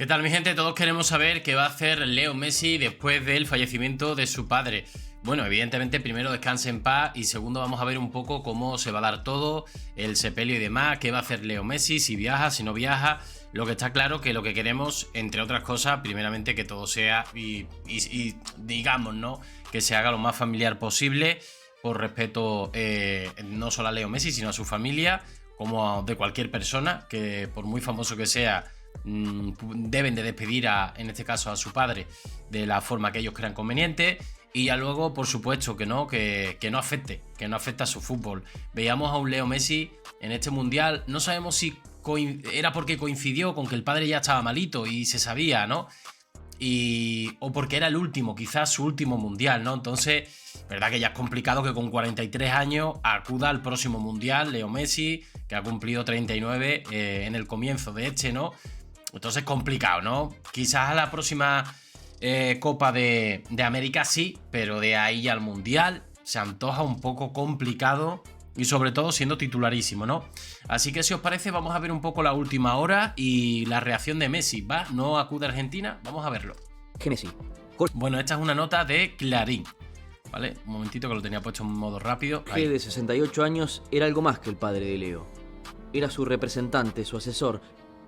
¿Qué tal, mi gente? Todos queremos saber qué va a hacer Leo Messi después del fallecimiento de su padre. Bueno, evidentemente, primero descanse en paz y segundo vamos a ver un poco cómo se va a dar todo, el sepelio y demás, qué va a hacer Leo Messi, si viaja, si no viaja. Lo que está claro que lo que queremos, entre otras cosas, primeramente que todo sea y digamos, ¿no? Que se haga lo más familiar posible por respeto no solo a Leo Messi, sino a su familia, como de cualquier persona, que por muy famoso que sea, deben de despedir en este caso a su padre de la forma que ellos crean conveniente. Y ya luego, por supuesto, que no afecte a su fútbol. Veíamos a un Leo Messi en este mundial, no sabemos si era porque coincidió con que el padre ya estaba malito y se sabía, ¿no? O porque era el último, quizás su último mundial, ¿no? Entonces, verdad que ya es complicado que con 43 años acuda al próximo mundial Leo Messi, que ha cumplido 39 en el comienzo de ¿no? Entonces, complicado, ¿no? Quizás a la próxima Copa de América sí, pero de ahí al mundial se antoja un poco complicado y sobre todo siendo titularísimo, ¿no? Así que si os parece vamos a ver un poco la última hora y la reacción de Messi, ¿va? No acude a Argentina, vamos a verlo. Messi. Bueno, esta es una nota de Clarín, ¿vale? Un momentito que lo tenía puesto en modo rápido. Jorge, de 68 años, era algo más que el padre de Leo. Era su representante, su asesor,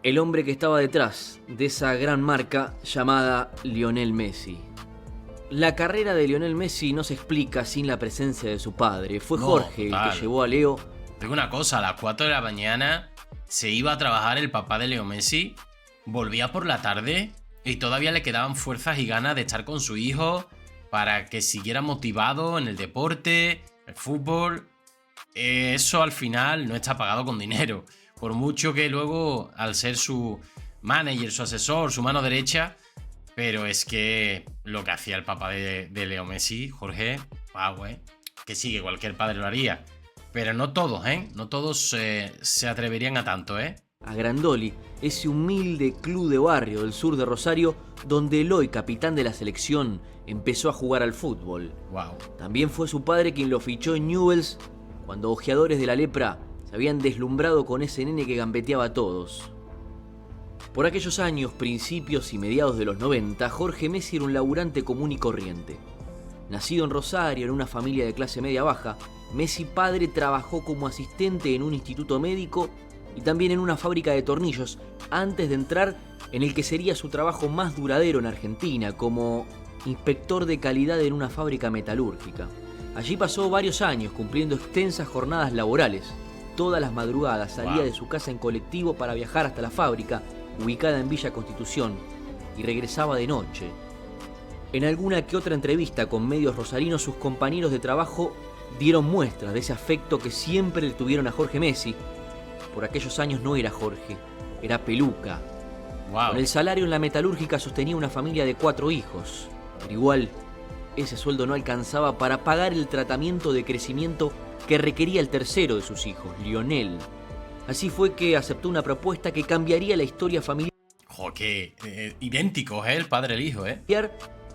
el hombre que estaba detrás de esa gran marca llamada Lionel Messi. La carrera de Lionel Messi no se explica sin la presencia de su padre. Fue Jorge el que llevó a Leo. Tengo una cosa, a las 4 de la mañana se iba a trabajar el papá de Leo Messi, volvía por la tarde y todavía le quedaban fuerzas y ganas de estar con su hijo para que siguiera motivado en el deporte, el fútbol. Eso al final no está pagado con dinero. Por mucho que luego, al ser su manager, su asesor, su mano derecha, pero es que lo que hacía el papá de Leo Messi, Jorge, wow, que sí, que cualquier padre lo haría. Pero no todos, no todos se atreverían a tanto, A Grandoli, ese humilde club de barrio del sur de Rosario, donde el hoy capitán de la selección empezó a jugar al fútbol. Wow. También fue su padre quien lo fichó en Newell's cuando ojeadores de la lepra se habían deslumbrado con ese nene que gambeteaba a todos. Por aquellos años, principios y mediados de los 90, Jorge Messi era un laburante común y corriente. Nacido en Rosario, en una familia de clase media-baja, Messi padre trabajó como asistente en un instituto médico y también en una fábrica de tornillos, antes de entrar en el que sería su trabajo más duradero en Argentina, como inspector de calidad en una fábrica metalúrgica. Allí pasó varios años cumpliendo extensas jornadas laborales. Todas las madrugadas salía de su casa en colectivo para viajar hasta la fábrica, ubicada en Villa Constitución, y regresaba de noche. En alguna que otra entrevista con medios rosarinos, sus compañeros de trabajo dieron muestras de ese afecto que siempre le tuvieron a Jorge Messi. Por aquellos años no era Jorge, era Peluca. Wow. Con el salario en la metalúrgica sostenía una familia de 4 hijos. Pero igual, ese sueldo no alcanzaba para pagar el tratamiento de crecimiento que requería el tercero de sus hijos, Lionel. Así fue que aceptó una propuesta que cambiaría la historia familiar. Joder, idénticos, el padre y el hijo,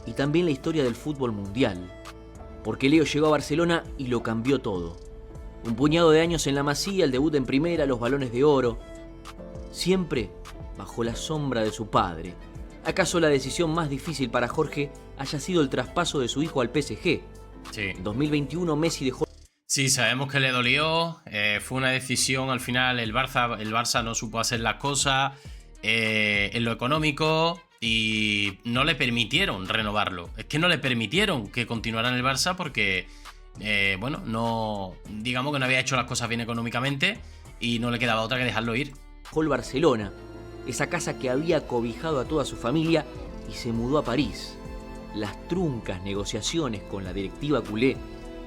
Y también la historia del fútbol mundial. Porque Leo llegó a Barcelona y lo cambió todo. Un puñado de años en la Masía, el debut en primera, los Balones de Oro. Siempre bajo la sombra de su padre. ¿Acaso la decisión más difícil para Jorge haya sido el traspaso de su hijo al PSG? Sí. En 2021 Messi dejó... Sí, sabemos que le dolió, fue una decisión al final, el Barça no supo hacer las cosas en lo económico y no le permitieron renovarlo. Es que no le permitieron que continuara en el Barça porque, no, digamos que no había hecho las cosas bien económicamente y no le quedaba otra que dejarlo ir. Dejó el Barcelona, esa casa que había cobijado a toda su familia, y se mudó a París. Las truncas negociaciones con la directiva culé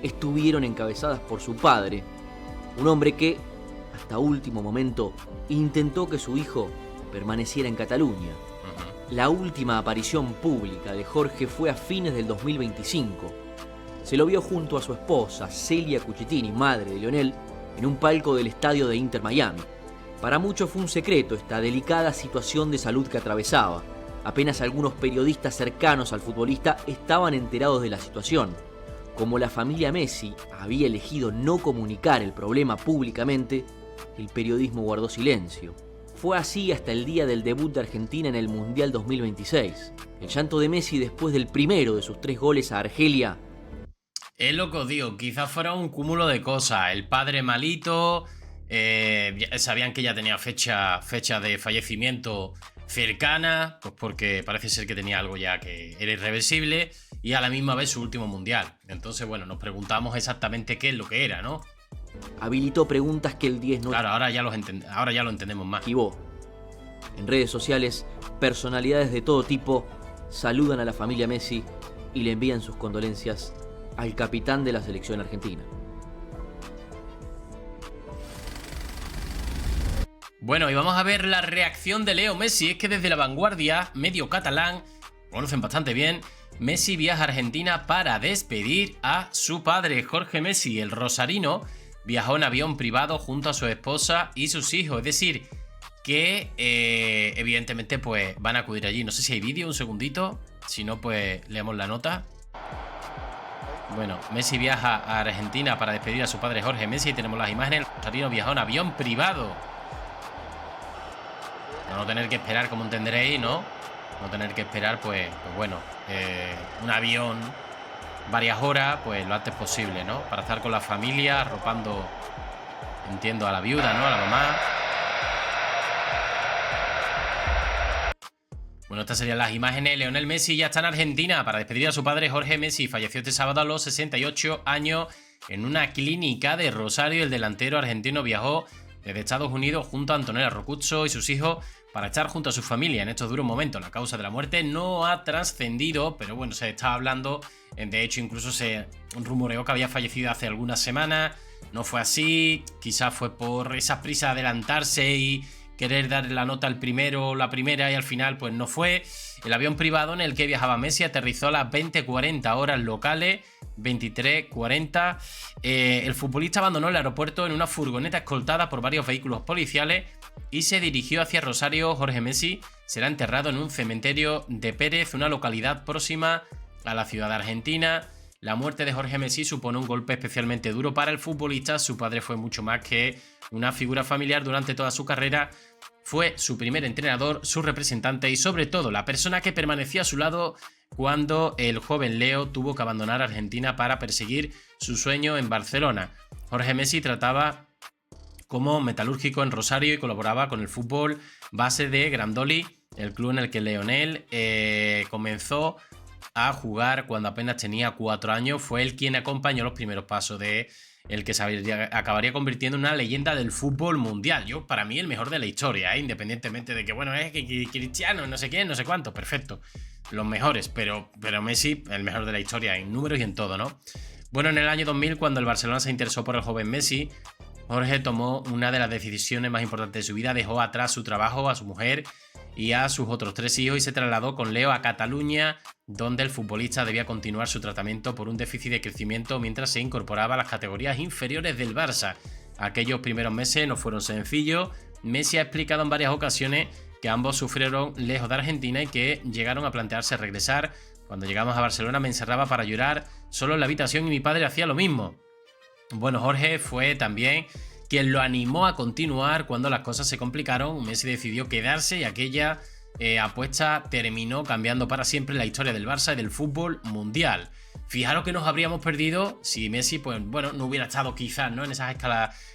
estuvieron encabezadas por su padre, un hombre que, hasta último momento, intentó que su hijo permaneciera en Cataluña. La última aparición pública de Jorge fue a fines del 2025. Se lo vio junto a su esposa, Celia Cucitini, madre de Lionel, en un palco del estadio de Inter Miami. Para muchos fue un secreto esta delicada situación de salud que atravesaba. Apenas algunos periodistas cercanos al futbolista estaban enterados de la situación. Como la familia Messi había elegido no comunicar el problema públicamente, el periodismo guardó silencio. Fue así hasta el día del debut de Argentina en el Mundial 2026. El llanto de Messi después del primero de sus 3 goles a Argelia. Es lo que os digo, quizás fuera un cúmulo de cosas. El padre malito, sabían que ya tenía fecha de fallecimiento cercana, pues porque parece ser que tenía algo ya que era irreversible, y a la misma vez su último mundial. Entonces, bueno, nos preguntamos exactamente qué es lo que era, ¿no? Habilitó preguntas que el 10 no... Claro, ahora ya lo entendemos más. Esquivó. En redes sociales, personalidades de todo tipo saludan a la familia Messi y le envían sus condolencias al capitán de la selección argentina. Bueno, y vamos a ver la reacción de Leo Messi. Es que desde La Vanguardia, medio catalán, conocen bastante bien, Messi viaja a Argentina para despedir a su padre. Jorge Messi, el rosarino, viajó en avión privado junto a su esposa y sus hijos. Es decir, que evidentemente pues van a acudir allí. No sé si hay vídeo, un segundito. Si no, pues leemos la nota. Bueno, Messi viaja a Argentina para despedir a su padre Jorge Messi. Tenemos las imágenes. El rosarino viajó en avión privado. No tener que esperar, como entenderéis, ¿no? No tener que esperar, pues bueno, un avión varias horas, pues lo antes posible, ¿no? Para estar con la familia, arropando, entiendo, a la viuda, ¿no? A la mamá. Bueno, estas serían las imágenes. Lionel Messi ya está en Argentina para despedir a su padre Jorge Messi. Falleció este sábado a los 68 años en una clínica de Rosario. El delantero argentino viajó desde Estados Unidos junto a Antonella Roccuzzo y sus hijos para estar junto a su familia en estos duros momentos. La causa de la muerte no ha trascendido, pero bueno, se está hablando. De hecho, incluso se rumoreó que había fallecido hace algunas semanas. No fue así, quizás fue por esa prisa de adelantarse y querer dar la nota al primero o la primera, y al final pues no fue. El avión privado en el que viajaba Messi aterrizó a las 20:40 horas locales, 23:40. El futbolista abandonó el aeropuerto en una furgoneta escoltada por varios vehículos policiales y se dirigió hacia Rosario. Jorge Messi será enterrado en un cementerio de Pérez, una localidad próxima a la ciudad de Argentina. La muerte de Jorge Messi supone un golpe especialmente duro para el futbolista. Su padre fue mucho más que una figura familiar durante toda su carrera. Fue su primer entrenador, su representante y sobre todo la persona que permanecía a su lado cuando el joven Leo tuvo que abandonar Argentina para perseguir su sueño en Barcelona. Jorge Messi trataba como metalúrgico en Rosario y colaboraba con el fútbol base de Grandoli, el club en el que Lionel comenzó a jugar cuando apenas tenía 4 años. Fue él quien acompañó los primeros pasos de el que se acabaría convirtiendo en una leyenda del fútbol mundial. Yo, para mí, el mejor de la historia, independientemente de que, bueno, es que Cristiano, no sé quién, no sé cuánto, perfecto. Los mejores, pero Messi, el mejor de la historia, en números y en todo, ¿no? Bueno, en el año 2000, cuando el Barcelona se interesó por el joven Messi, Jorge tomó una de las decisiones más importantes de su vida. Dejó atrás su trabajo, a su mujer y a sus otros 3 hijos y se trasladó con Leo a Cataluña, donde el futbolista debía continuar su tratamiento por un déficit de crecimiento mientras se incorporaba a las categorías inferiores del Barça. Aquellos primeros meses no fueron sencillos. Messi ha explicado en varias ocasiones que ambos sufrieron lejos de Argentina y que llegaron a plantearse regresar. Cuando llegamos a Barcelona me encerraba para llorar solo en la habitación y mi padre hacía lo mismo. Bueno, Jorge fue también quien lo animó a continuar cuando las cosas se complicaron. Messi decidió quedarse y aquella apuesta terminó cambiando para siempre la historia del Barça y del fútbol mundial. Fijaros que nos habríamos perdido si Messi, pues bueno, no hubiera estado quizás, ¿no?, en esas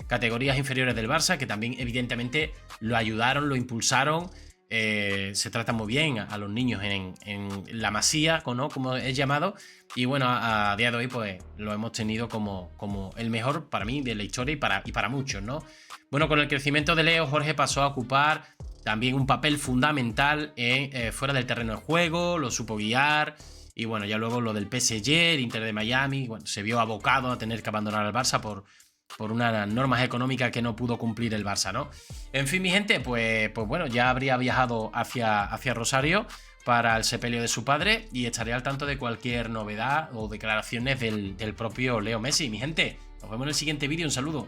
categorías inferiores del Barça, que también evidentemente lo ayudaron, lo impulsaron. Se trata muy bien a los niños en la Masía, ¿no?, como es llamado, y bueno, a día de hoy pues lo hemos tenido como el mejor para mí de la historia y para muchos, ¿no? Bueno, con el crecimiento de Leo, Jorge pasó a ocupar también un papel fundamental fuera del terreno de juego, lo supo guiar, y bueno, ya luego lo del PSG, el Inter de Miami, bueno, se vio abocado a tener que abandonar al Barça por unas normas económicas que no pudo cumplir el Barça, ¿no? En fin, mi gente, pues bueno, ya habría viajado hacia Rosario para el sepelio de su padre y estaré al tanto de cualquier novedad o declaraciones del propio Leo Messi. Mi gente, nos vemos en el siguiente vídeo, un saludo.